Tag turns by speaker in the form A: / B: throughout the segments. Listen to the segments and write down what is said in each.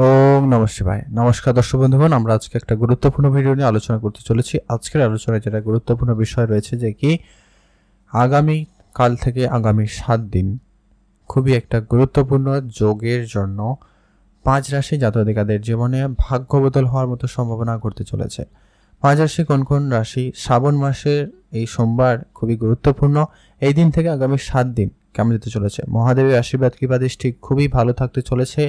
A: ওম নমঃ শিবায়। নমস্কার দর্শক বন্ধুগণ, আমরা আজকে একটা গুরুত্বপূর্ণ ভিডিও নিয়ে আলোচনা করতে চলেছি। আজকের আলোচনায় যেটা গুরুত্বপূর্ণ বিষয় রয়েছে যে কি আগামী কাল থেকে আগামী 7 দিন খুবই একটা গুরুত্বপূর্ণ যোগের জন্য 5 রাশি জাতক-জাতিকাদের জীবনে ভাগ্য বদল হওয়ার মতো সম্ভাবনা ঘটতে চলেছে। 5 রাশি কোন কোন রাশি? শ্রাবণ মাসের এই সোমবার খুবই গুরুত্বপূর্ণ। এই দিন থেকে আগামী 7 দিন কেমন যেতে চলেছে? মহাদেবের আশীর্বাদ কৃপা দৃষ্টি খুবই ভালো থাকতে চলেছে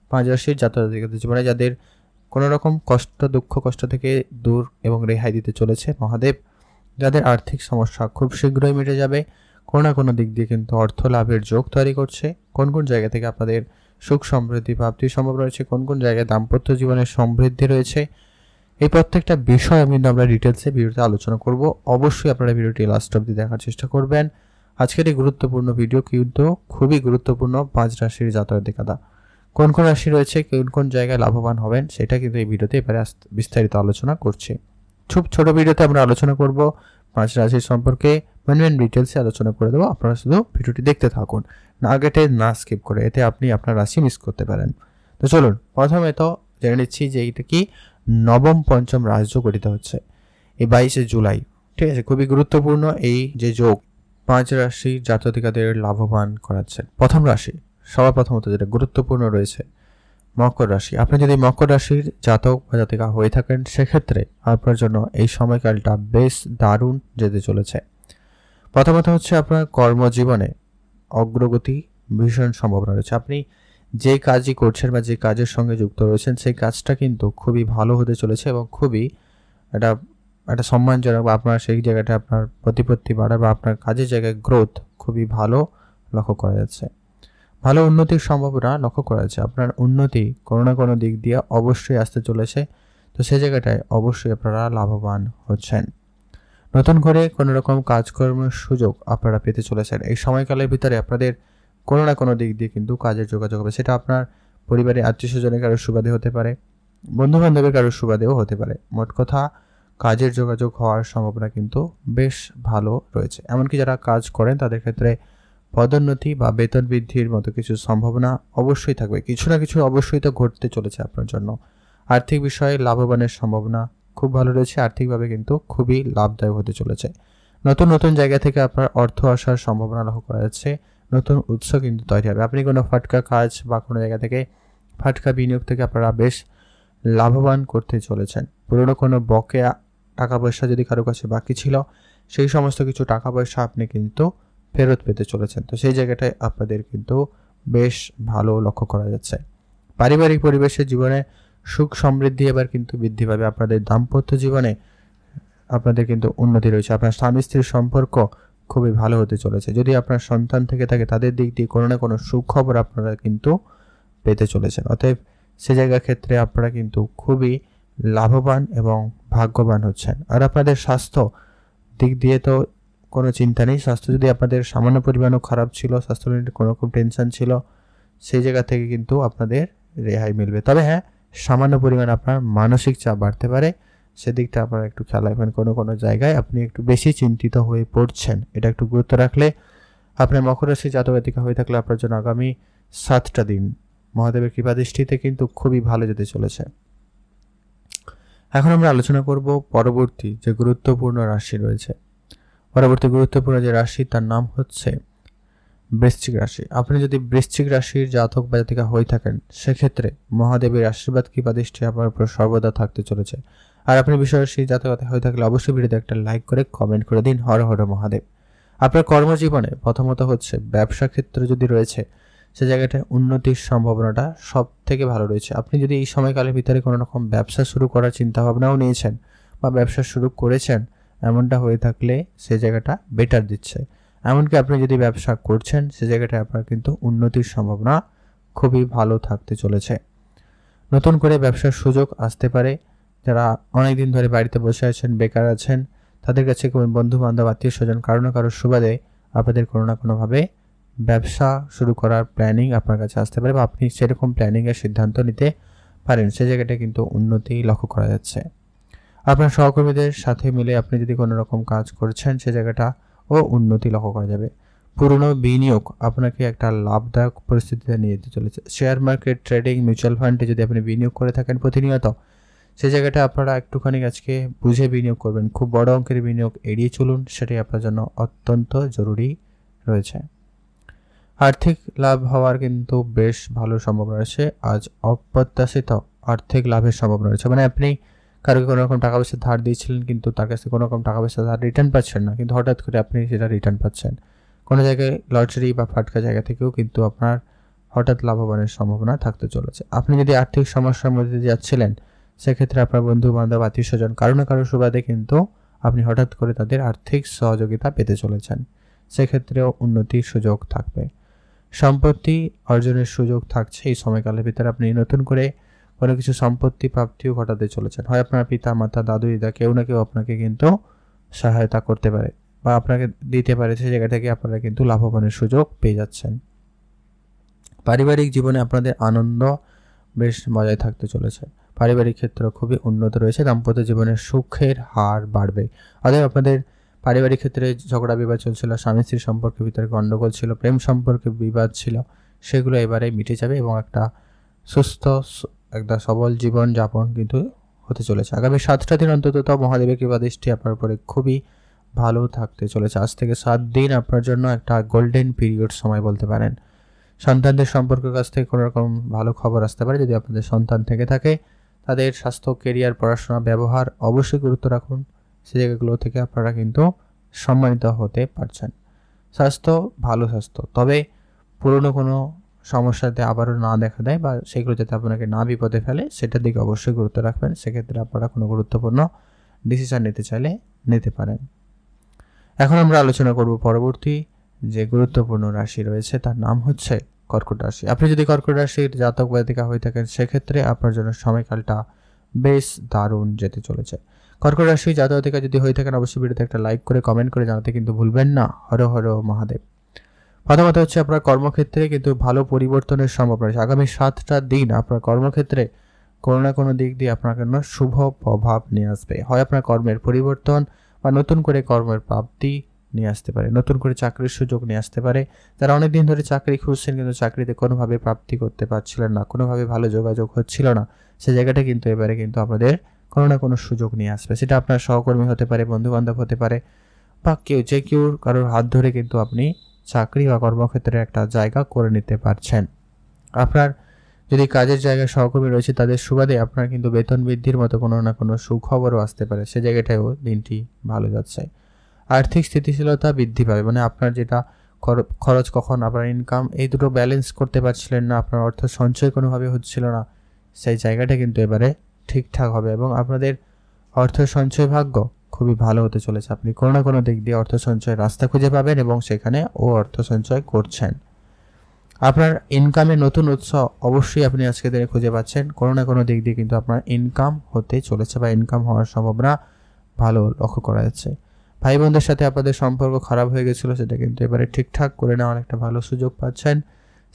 A: 5 রাশির জাতক-জাতিকাদের জীবনে, যাদের কোনো রকম কষ্ট দুঃখ কষ্ট থেকে দূর এবং রেহাই দিতে চলেছে মহাদেব। যাদের আর্থিক সমস্যা খুব শীঘ্রই মিটে যাবে, কোনো না কোনো দিক দিয়ে কিন্তু অর্থ লাভের যোগ তৈরি করছে। কোন কোন জায়গা থেকে আপনাদের সুখ সমৃদ্ধি প্রাপ্তির সম্ভব রয়েছে, কোন কোন জায়গায় দাম্পত্য জীবনের সমৃদ্ধি রয়েছে, এই প্রত্যেকটা বিষয় কিন্তু আমরা ডিটেলসে ভিডিওতে আলোচনা করব। অবশ্যই আপনারা ভিডিওটি লাস্ট অবধি দেখার চেষ্টা করবেন। আজকের এই গুরুত্বপূর্ণ ভিডিও কিন্তু খুবই গুরুত্বপূর্ণ। 5 রাশির জাতক-জাতিকা কোন কোন রাশি রয়েছে, কোন কোন জায়গায় লাভবান হবেন, সেটা কিন্তু এই ভিডিওতে এবারে বিস্তারিত আলোচনা করছি। খুব ছোট ভিডিওতে আমরা আলোচনা করব 5 রাশির সম্পর্কে, মেন ডিটেলসে আলোচনা করে দেবো। আপনারা শুধু ভিডিওটি দেখতে থাকুন, না কেটে না স্কিপ করে, এতে আপনি আপনার রাশি মিস করতে পারেন। তো চলুন প্রথমে তো জেনে নিচ্ছি যে এইটা কি নবম পঞ্চম রাজযোগ গঠিত হচ্ছে এই 22শে জুলাই। ঠিক আছে, খুবই গুরুত্বপূর্ণ এই যে যোগ 5 রাশির জাতক-জাতিকাদের লাভবান করাচ্ছে। প্রথম রাশি সবার প্রথমত যেটা গুরুত্বপূর্ণ রয়েছে মকর রাশি। আপনি যদি মকর রাশির জাতক বা জাতিকা হয়ে থাকেন, সেক্ষেত্রে আপনার জন্য এই সময়কালটা বেশ দারুণ যেতে চলেছে। প্রথমত হচ্ছে আপনার কর্মজীবনে অগ্রগতি ভীষণ সম্ভাবনা রয়েছে। আপনি যে কাজই করছেন বা যে কাজের সঙ্গে যুক্ত রয়েছেন, সেই কাজটা কিন্তু খুবই ভালো হতে চলেছে এবং খুবই একটা সম্মানজনক, বা আপনার সেই জায়গাটা আপনার প্রতিপত্তি বাড়া বা আপনার কাজের জায়গায় গ্রোথ খুবই ভালো লক্ষ্য করা যাচ্ছে। ভালো উন্নতির সম্ভাবনা লক্ষ্য করা যাচ্ছে। আপনার উন্নতি কোনো না কোনো দিক দিয়ে অবশ্যই আসতে চলেছে। তো সেই জায়গাটায় অবশ্যই আপনারা লাভবান হচ্ছেন। নতুন করে কোনো রকম কাজকর্মের সুযোগ আপনারা পেতে চলেছেন। এই সময়কালের ভিতরে আপনাদের কোনো না কোনো দিক দিয়ে কিন্তু কাজের যোগাযোগ হবে। সেটা আপনার পরিবারের আত্মীয়স্বজনের কারোর সুবাদে হতে পারে, বন্ধুবান্ধবের কারোর সুবাদেও হতে পারে। মোট কথা কাজের যোগাযোগ হওয়ার সম্ভাবনা কিন্তু বেশ ভালো রয়েছে। এমনকি যারা কাজ করেন তাদের ক্ষেত্রে পদোন্নতি বা বেতন বৃদ্ধির মতো কিছু সম্ভাবনা অবশ্যই থাকবে। কিছু না কিছু অবশ্যই তো ঘটতে চলেছে আপনার জন্য। আর্থিক বিষয়ে লাভবানের সম্ভাবনা খুব ভালো রয়েছে। আর্থিকভাবে কিন্তু খুবই লাভদায়ক হতে চলেছে। নতুন নতুন জায়গা থেকে আপনার অর্থ আসার সম্ভাবনা লক্ষ্য করা যাচ্ছে। নতুন উৎস কিন্তু তৈরি হবে। আপনি কোনো ফাটকা কাজ বা কোনো জায়গা থেকে ফাটকা বিনিয়োগ থেকে আপনারা বেশ লাভবান করতে চলেছেন। পুরনো কোনো বকেয়া টাকা পয়সা যদি কারো কাছে বাকি ছিল, সেই সমস্ত কিছু টাকা পয়সা আপনি কিন্তু ফেরত পেতে চলেছেন। তো সেই জায়গাটায় আপনাদের কিন্তু বেশ ভালো লক্ষ্য করা যাচ্ছে। পারিবারিক পরিবেশের জীবনে সুখ সমৃদ্ধি এবার কিন্তু বৃদ্ধি পাবে। আপনাদের দাম্পত্য জীবনে আপনাদের কিন্তু উন্নতি রয়েছে। আপনার স্বামী স্ত্রীর সম্পর্ক খুবই ভালো হতে চলেছে। যদি আপনার সন্তান থেকে থাকে, তাদের দিক দিয়ে কোনো না কোনো সুখবর আপনারা কিন্তু পেতে চলেছেন। অতএব সে জায়গার ক্ষেত্রে আপনারা কিন্তু খুবই লাভবান এবং ভাগ্যবান হচ্ছেন। আর আপনাদের স্বাস্থ্য দিক দিয়ে তো কোনো চিন্তা নেই। স্বাস্থ্য যদি আপনাদের সামান্য পরিমাণও খারাপ ছিল, স্বাস্থ্য নিয়ে কোনো রকম টেনশন ছিল, সেই জায়গা থেকে কিন্তু আপনাদের রেহাই মিলবে। তবে হ্যাঁ, সামান্য পরিমাণ আপনার মানসিক চাপ বাড়তে পারে, সেদিকটা আপনারা একটু খেয়াল রাখবেন। কোনো কোনো জায়গায় আপনি একটু বেশি চিন্তিত হয়ে পড়ছেন, এটা একটু গুরুত্ব রাখলে আপনার মকর রাশি জাতক-জাতিকা হয়ে থাকলে আপনার জন্য আগামী 7টা দিন মহাদেবের কৃপা দৃষ্টিতে কিন্তু খুবই ভালো যেতে চলেছে। এখন আমরা আলোচনা করব পরবর্তী যে গুরুত্বপূর্ণ রাশি রয়েছে। পরবর্তী গুরুত্বপূর্ণ যে রাশি তার নাম হচ্ছে বৃশ্চিক রাশি। আপনি যদি বৃশ্চিক রাশির জাতক বা জাতিকা হয়ে থাকেন, সেক্ষেত্রে মহাদেবের আশীর্বাদ কৃপা দৃষ্টি আপনার উপর সর্বদা থাকতে চলেছে। আর আপনি বিষয়রাশির জাতক হয়ে থাকলে অবশ্যই ভিডিওতে একটা লাইক করে কমেন্ট করে দিন হর হর মহাদেব। আপনার কর্মজীবনে প্রথমত হচ্ছে ব্যবসা ক্ষেত্রে যদি রয়েছে, সে জায়গাটায় উন্নতির সম্ভাবনাটা সব থেকে ভালো রয়েছে। আপনি যদি এই সময়কালের ভিতরে কোনো রকম ব্যবসা শুরু করার চিন্তাভাবনাও নিয়েছেন বা ব্যবসা শুরু করেছেন, এমনটা হয়ে থাকলে সে জায়গাটা বেটার দিচ্ছে। এমনকি আপনি যদি ব্যবসা করছেন, সে জায়গাটায় আপনার কিন্তু উন্নতির সম্ভাবনা খুবই ভালো থাকতে চলেছে। নতুন করে ব্যবসার সুযোগ আসতে পারে। যারা অনেকদিন ধরে বাড়িতে বসে আছেন, বেকার আছেন, তাদের কাছে কোনো বন্ধু বান্ধব আত্মীয় স্বজন কারো না কারোর সুবাদে আপনাদের কোনো না কোনোভাবে ব্যবসা শুরু করার প্ল্যানিং আপনার কাছে আসতে পারে, বা আপনি সেরকম প্ল্যানিংয়ের সিদ্ধান্ত নিতে পারেন। সে জায়গাটা কিন্তু উন্নতি লক্ষ্য করা যাচ্ছে। আপনার সহকর্মীদের সাথে মিলে আপনি যদি কোনো রকম কাজ করছেন, সে জায়গাটা ও উন্নতি লক্ষ্য করা যাবে। পুরনো বিনিয়োগ আপনাকে একটা লাভদায়ক পরিস্থিতিতে নিয়ে যেতে চলেছে। শেয়ার মার্কেট, ট্রেডিং, মিউচুয়াল ফান্ডে যদি আপনি বিনিয়োগ করে থাকেন প্রতিনিয়ত, সেই জায়গাটা আপনারা একটুখানি আজকে বুঝে বিনিয়োগ করবেন। খুব বড় অঙ্কের বিনিয়োগ এড়িয়ে চলুন, সেটাই আপনার জন্য অত্যন্ত জরুরি রয়েছে। আর্থিক লাভ হওয়ার কিন্তু বেশ ভালো সম্ভাবনা রয়েছে। আজ অপ্রত্যাশিত আর্থিক লাভের সম্ভাবনা রয়েছে। মানে আপনি কারো কোনো রকম টাকা পয়সা ধার দিয়েছিলেন, কিন্তু তার কাছে কোনো রকম টাকা পয়সা ধার রিটার্ন পাচ্ছেন না, কিন্তু হঠাৎ করে আপনি সেটা রিটার্ন পাচ্ছেন। কোনো জায়গায় লটারি বা ফাটকা জায়গা থেকেও কিন্তু আপনার হঠাৎ লাভবানের সম্ভাবনা থাকতে চলেছে। আপনি যদি আর্থিক সমস্যার মধ্যে দিয়ে যাচ্ছিলেন, সেক্ষেত্রে আপনার বন্ধু বান্ধব, আত্মীয় স্বজন কারো না কারো সুবাদে কিন্তু আপনি হঠাৎ করে তাদের আর্থিক সহযোগিতা পেতে চলেছেন। সেক্ষেত্রেও উন্নতির সুযোগ থাকবে। সম্পত্তি অর্জনের সুযোগ থাকছে এই সময়কালের ভিতরে। আপনি নতুন করে কোনো কিছু সম্পত্তি প্রাপ্তিও ঘটাতে চলেছেন। হয় আপনার পিতা মাতা, দাদু দিদা কেউ না কেউ আপনাকে কিন্তু সহায়তা করতে পারে বা আপনাকে দিতে পারে, সেই জায়গা থেকে আপনারা কিন্তু লাভবানের সুযোগ পেয়ে যাচ্ছেন। পারিবারিক জীবনে আপনাদের আনন্দ বেশ বজায় থাকতে চলেছে। পারিবারিক ক্ষেত্র খুবই উন্নত রয়েছে। দাম্পত্য জীবনে সুখের হার বাড়বে। অতএব আপনাদের পারিবারিক ক্ষেত্রে ঝগড়া বিবাদ চলছিল, স্বামী স্ত্রীর সম্পর্কের ভিতরে গণ্ডগোল ছিল, প্রেম সম্পর্কে বিবাদ ছিল, সেগুলো এবারে মিটে যাবে এবং একটা সুস্থ একটা সবল জীবন যাপন কিন্তু হতে চলেছে। আগামী 7টা দিন অন্তত মহাদেবের কৃপা দৃষ্টি আপনার উপরে খুবই ভালো থাকতে চলেছে। আজ থেকে 7 দিন আপনার জন্য একটা গোল্ডেন পিরিয়ড সময় বলতে পারেন। সন্তানদের সম্পর্কের কাছ থেকে কোনো রকম ভালো খবর আসতে পারে। যদি আপনাদের সন্তান থেকে থাকে, তাদের স্বাস্থ্য, কেরিয়ার, পড়াশোনা, ব্যবহার অবশ্যই গুরুত্ব রাখুন। সেই জায়গাগুলো থেকে আপনারা কিন্তু সম্মানিত হতে পারছেন। স্বাস্থ্য ভালো স্বাস্থ্য, তবে পুরনো কোনো সমস্যাতে আবারও না দেখা দেয় বা সেগুলো যাতে আপনাকে না বিপদে ফেলে, সেটার দিকে অবশ্যই গুরুত্ব রাখবেন। সেক্ষেত্রে আপনারা কোনো গুরুত্বপূর্ণ ডিসিশন নিতে চাইলে নিতে পারেন। এখন আমরা আলোচনা করব পরবর্তী যে গুরুত্বপূর্ণ রাশি রয়েছে, তার নাম হচ্ছে কর্কট রাশি। আপনি যদি কর্কট রাশির জাতক জাতিকা হয়ে থাকেন, সেক্ষেত্রে আপনার জন্য সময়কালটা বেশ দারুণ যেতে চলেছে। কর্কট রাশি জাতক জাতিকা যদি হয়ে থাকেন, অবশ্যই ভিডিওতে একটা লাইক করে কমেন্ট করে জানাতে কিন্তু ভুলবেন না। হর হর মহাদেব। প্রথমত হচ্ছে আপনার কর্মক্ষেত্রে কিন্তু ভালো পরিবর্তনের সম্ভাবনা রয়েছে। আগামী 7টা দিন আপনার কর্মক্ষেত্রে কোনো না কোনো দিক দিয়ে আপনার জন্য শুভ প্রভাব নিয়ে আসবে। হয় আপনার কর্মের পরিবর্তন বা নতুন করে কর্মের প্রাপ্তি নিয়ে আসতে পারে, নতুন করে চাকরির সুযোগ নিয়ে আসতে পারে। যারা অনেকদিন ধরে চাকরি খুঁজছেন কিন্তু চাকরিতে কোনোভাবে প্রাপ্তি করতে পারছিলেন না, কোনোভাবে ভালো যোগাযোগ হচ্ছিল না, সেই জায়গাটা কিন্তু এবারে কিন্তু আপনাদের কোনো না কোনো সুযোগ নিয়ে আসবে। সেটা আপনার সহকর্মী হতে পারে, বন্ধুবান্ধব হতে পারে, বা কেউ কারোর হাত ধরে কিন্তু আপনি চাকরি বা কর্মক্ষেত্রে একটা জায়গা করে নিতে পারছেন। আপনার যদি কাজের জায়গায় সহকর্মী রয়েছে, তাদের সুবাদে আপনার কিন্তু বেতন বৃদ্ধির মতো কোনো না কোনো সুখবরও আসতে পারে। সে জায়গাটায়ও দিনটি ভালো যাচ্ছে। আর্থিক স্থিতিশীলতা বৃদ্ধি পাবে। মানে আপনার যেটা খরচ কখন আপনার ইনকাম, এই দুটো ব্যালেন্স করতে পারছিলেন না, আপনার অর্থ সঞ্চয় কোনোভাবে হচ্ছিল না, সেই জায়গাটা কিন্তু এবারে ঠিকঠাক হবে এবং আপনাদের অর্থ সঞ্চয় ভাগ্য খুবই ভালো হতে চলেছে। আপনি কোনো না কোনো দিক দিয়ে অর্থ সঞ্চয়ের রাস্তা খুঁজে পাবেন এবং সেখানে অর্থ সঞ্চয় করছেন। আপনার ইনকামের নতুন উৎস অবশ্যই আপনি আজকে দিনে খুঁজে পাচ্ছেন। কোনো না কোনো দিক দিয়ে কিন্তু আপনার ইনকাম হতে চলেছে বা ইনকাম হওয়ার সম্ভাবনা ভালো লক্ষ্য করা যাচ্ছে। ভাই বোনদের সাথে আপনাদের সম্পর্ক খারাপ হয়ে গেছিলো, সেটা কিন্তু এবারে ঠিকঠাক করে নেওয়ার একটা ভালো সুযোগ পাচ্ছেন।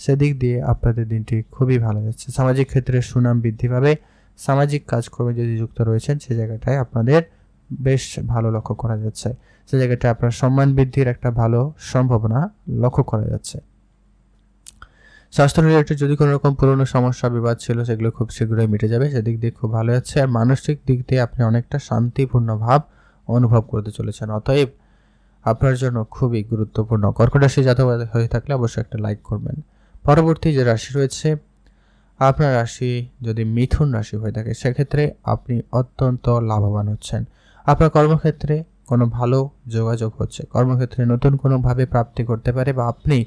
A: সেদিক দিয়ে আপনাদের দিনটি খুবই ভালো যাচ্ছে। সামাজিক ক্ষেত্রে সুনাম বৃদ্ধি পাবে। সামাজিক কাজকর্মে যদি যুক্ত রয়েছেন, সে জায়গাটায় আপনাদের বেশ ভালো লক্ষ্য করা যাচ্ছে। সে জায়গাটায় আপনার সম্মান বৃদ্ধির একটা ভালো সম্ভাবনা লক্ষ্য করা যাচ্ছে। স্বাস্থ্য রিলেটেড যদি কোনো রকম পুরনো সমস্যা বিবাদ ছিল, সেগুলো খুব শীঘ্রই মিটে যাবে। সেদিক দিয়ে খুব ভালো যাচ্ছে। আর মানসিক দিক দিয়ে আপনি অনেকটা শান্তিপূর্ণ ভাব অনুভব করতে চলেছেন। অতএব আপনার জন্য খুবই গুরুত্বপূর্ণ। কর্কট রাশি জাতক হয়ে থাকলে অবশ্যই একটা লাইক করবেন। পরবর্তী যে রাশি রয়েছে, আপনার রাশি যদি মিথুন রাশি হয়ে থাকে, সেক্ষেত্রে আপনি অত্যন্ত লাভবান হচ্ছেন। আপনার কর্মক্ষেত্রে কোনো ভালো যোগাযোগ হচ্ছে, কর্মক্ষেত্রে নতুন কোনোভাবে প্রাপ্তি করতে পারে, বা আপনি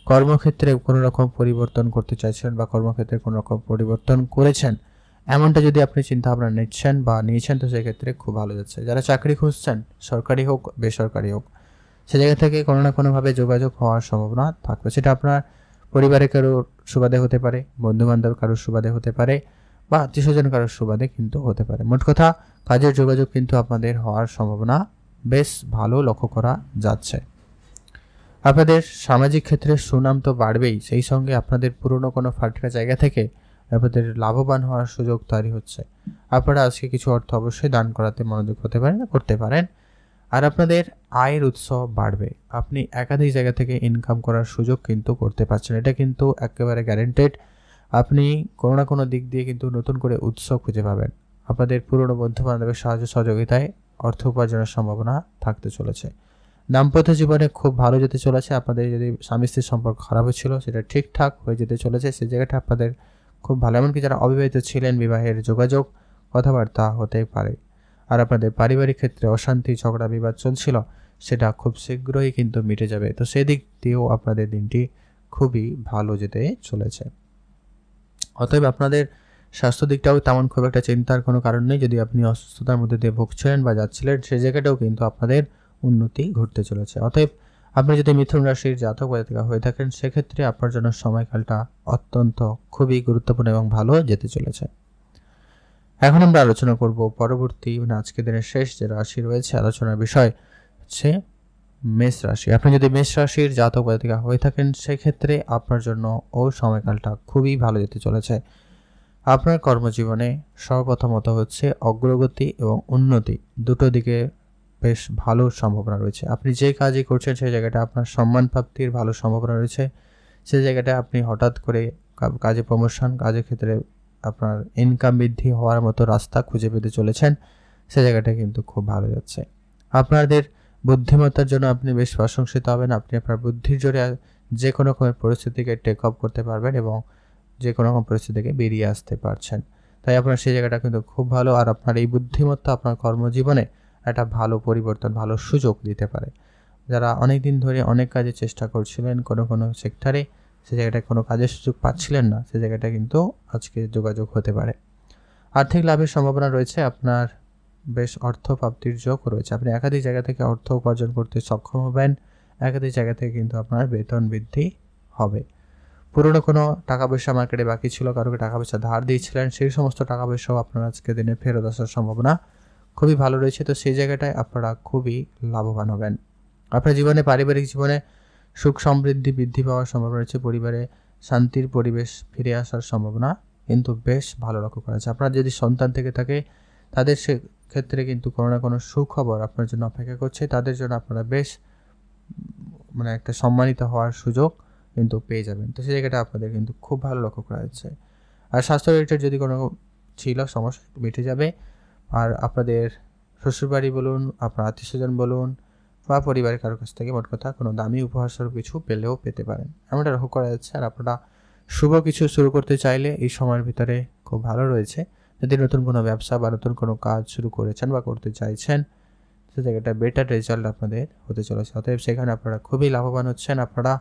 A: কর্মক্ষেত্রে কোনো রকম পরিবর্তন করতে চাইছেন বা কর্মক্ষেত্রে কোনো রকম পরিবর্তন করেছেন, এমনটা যদি আপনি চিন্তা ভাবনা নিচ্ছেন বা নিয়েছেন, তো সেক্ষেত্রে খুব ভালো যাচ্ছে। যারা চাকরি খুঁজছেন, সরকারি হোক বেসরকারি হোক, সে জায়গা থেকে কোনো না কোনোভাবে যোগাযোগ হওয়ার সম্ভাবনা থাকবে। সেটা আপনার পরিবারে কারোর সুবাদে হতে পারে, বন্ধুবান্ধব কারোর সুবাদে হতে পারে, বা আত্মীয়স্বজন কারোর সুবাদে কিন্তু হতে পারে। মোট কথা, কাজের যোগাযোগ কিন্তু আপনাদের হওয়ার সম্ভাবনা বেশ ভালো লক্ষ্য করা যাচ্ছে। আপনাদের সামাজিক ক্ষেত্রে সুনাম তো বাড়বেই, সেই সঙ্গে আপনাদের পুরনো কোনো ফাটকা জায়গা থেকে আপনাদের লাভবান হওয়ার সুযোগ তৈরি হচ্ছে। আপনারা আজকে কিছু অর্থ অবশ্যই দান করাতে মনোযোগ করতে পারেন। আর আপনাদের আয়ের উৎস বাড়বে। আপনি একাধিক জায়গা থেকে ইনকাম করার সুযোগ কিন্তু করতে পারছেন, এটা কিন্তু একেবারে গ্যারেন্টেড। আপনি কোনো না কোনো দিক দিয়ে কিন্তু নতুন করে উৎস খুঁজে পাবেন। আপনাদের পুরনো বন্ধু বান্ধবের সাহায্য সহযোগিতায় অর্থ উপার্জনের সম্ভাবনা থাকতে চলেছে। দাম্পত্য জীবনে খুব ভালো যেতে চলেছে। আপনাদের যদি স্বামী স্ত্রীর সম্পর্ক খারাপ হচ্ছিল সেটা ঠিকঠাক হয়ে যেতে চলেছে, সেই জায়গাটা আপনাদের খুব ভালো। এমনকি যারা অবিবাহিত ছিলেন, বিবাহের যোগাযোগ কথাবার্তা হতে পারে। আর আপনাদের পারিবারিক ক্ষেত্রে অশান্তি, ঝগড়া, বিবাদ চলছিল, সেটা খুব শীঘ্রই কিন্তু মিটে যাবে। তো সেদিক দিয়েও আপনাদের দিনটি খুবই ভালো যেতে চলেছে। অতএব আপনাদের স্বাস্থ্য দিকটাও তেমন খুব একটা চিন্তার কোনো কারণ নেই। যদি আপনি অসুস্থতার মধ্যে দিয়ে ভুগছিলেন বা যাচ্ছিলেন, সেই জায়গাটাও কিন্তু আপনাদের উন্নতি ঘটতে চলেছে। অতএব আপনি যদি মিথুন রাশির জাতক বা জাতিকা হয়ে থাকেন, সেক্ষেত্রে আপনার জন্য সময়কালটা অত্যন্ত খুবই গুরুত্বপূর্ণ এবং ভালো যেতে চলেছে। এখন আমরা আলোচনা করব পরবর্তী আজকের দিনের শেষ যে রাশি রয়েছে, আলোচনার বিষয় হচ্ছে মেষ রাশি। আপনি যদি মেষ রাশির জাতক বা জাতিকা হয়ে থাকেন, সেক্ষেত্রে আপনার জন্য সময়কালটা খুবই ভালো যেতে চলেছে। আপনার কর্মজীবনে সর্বপ্রথমত হচ্ছে অগ্রগতি এবং উন্নতি, দুটো দিকে বেশ ভালো সম্ভাবনা রয়েছে। আপনি যে কাজই করছেন সেই জায়গাটা আপনার সম্মান প্রাপ্তির ভালো সম্ভাবনা রয়েছে। সেই জায়গাটা আপনি হঠাৎ করে কাজে প্রমোশন, কাজের ক্ষেত্রে আপনার ইনকাম বৃদ্ধি হওয়ার মতো রাস্তা খুঁজে পেতে চলেছেন। সে জায়গাটা কিন্তু খুব ভালো যাচ্ছে। আপনাদের বুদ্ধিমত্তার জন্য আপনি বেশ প্রশংসিত হবেন। আপনি আপনার বুদ্ধির জোরে যে কোনো রকমের পরিস্থিতিকে টেক আপ করতে পারবেন এবং যে কোনো রকম পরিস্থিতি থেকে বেরিয়ে আসতে পারছেন। তাই আপনার সেই জায়গাটা কিন্তু খুব ভালো। আর আপনার এই বুদ্ধিমত্তা আপনার কর্মজীবনে একটা ভালো পরিবর্তন, ভালো সুযোগ দিতে পারে। যারা অনেক দিন ধরে অনেক কাজে চেষ্টা করছিলেন কোনো সেক্টরে, সে জায়গাটায় কোনো কাজের সুযোগ পাচ্ছিলেন না, সে জায়গাটা কিন্তু আজকে যোগাযোগ হতে পারে। আর্থিক লাভের সম্ভাবনা রয়েছে। আপনার বেশ অর্থ প্রাপ্তির যোগ রয়েছে। আপনি একাধিক জায়গা থেকে অর্থ উপার্জন করতে সক্ষম হবেন। একাধিক জায়গা থেকে কিন্তু আপনার বেতন বৃদ্ধি হবে। পুরনো কোনো টাকা পয়সা মার্কেটে বাকি ছিল, কারোকে টাকা পয়সা ধার দিয়েছিলেন, সেই সমস্ত টাকা পয়সাও আপনার আজকে দিনে ফেরত আসার সম্ভাবনা খুবই ভালো রয়েছে। তো সেই জায়গাটায় আপনারা খুবই লাভবান হবেন। আপনার জীবনে, পারিবারিক জীবনে সুখ সমৃদ্ধি বৃদ্ধি পাওয়ার সম্ভাবনা রয়েছে। পরিবারে শান্তির পরিবেশ ফিরে আসার সম্ভাবনা কিন্তু বেশ ভালো লক্ষ্য করা যাচ্ছে। আপনার যদি সন্তান থেকে থাকে, তাদের সে ক্ষেত্রে কিন্তু কোনো না কোনো সুখবর আপনার জন্য অপেক্ষা করছে। তাদের জন্য আপনারা বেশ একটা সম্মানিত হওয়ার সুযোগ কিন্তু পেয়ে যাবেন। তো সেই জায়গাটা আপনাদের কিন্তু খুব ভালো লক্ষ্য করা যাচ্ছে। আর স্বাস্থ্য রিলেটেড যদি কোনো ছিল সমস্যা মিটে যাবে। আর আপনাদের শ্বশুরবাড়ি বলুন, আপনার আত্মীয়স্বজন বলুন বা পরিবারের কারোর কাছ থেকে মোট কথা কোনো দামি উপহারস্বরূপ কিছু পেলেও পেতে পারেন, এমনটা লক্ষ্য করা যাচ্ছে। আর আপনারা শুভ কিছু শুরু করতে চাইলে এই সময়ের ভিতরে খুব ভালো রয়েছে। যদি নতুন কোনো ব্যবসা বা নতুন কোনো কাজ শুরু করেছেন বা করতে চাইছেন, সে জায়গাটা বেটার রেজাল্ট আপনাদের হতে চলেছে। অতএব সেখানে আপনারা খুবই লাভবান হচ্ছেন। আপনারা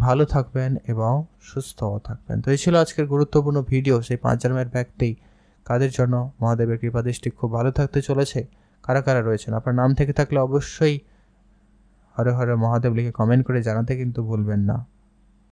A: ভালো থাকবেন এবং সুস্থও থাকবেন। তো এই ছিল আজকের গুরুত্বপূর্ণ ভিডিও। সেই 5 জন্মের ব্যক্তি কাদের জন্য মহাদেবের কৃপাদৃষ্টি খুব ভালো থাকতে চলেছে, কারা কারা রয়েছেন। আপনার নাম থেকে থাকলে অবশ্যই হরে হরে মহাদেব লিখে কমেন্ট করে জানাতে কিন্তু ভুলবেন না।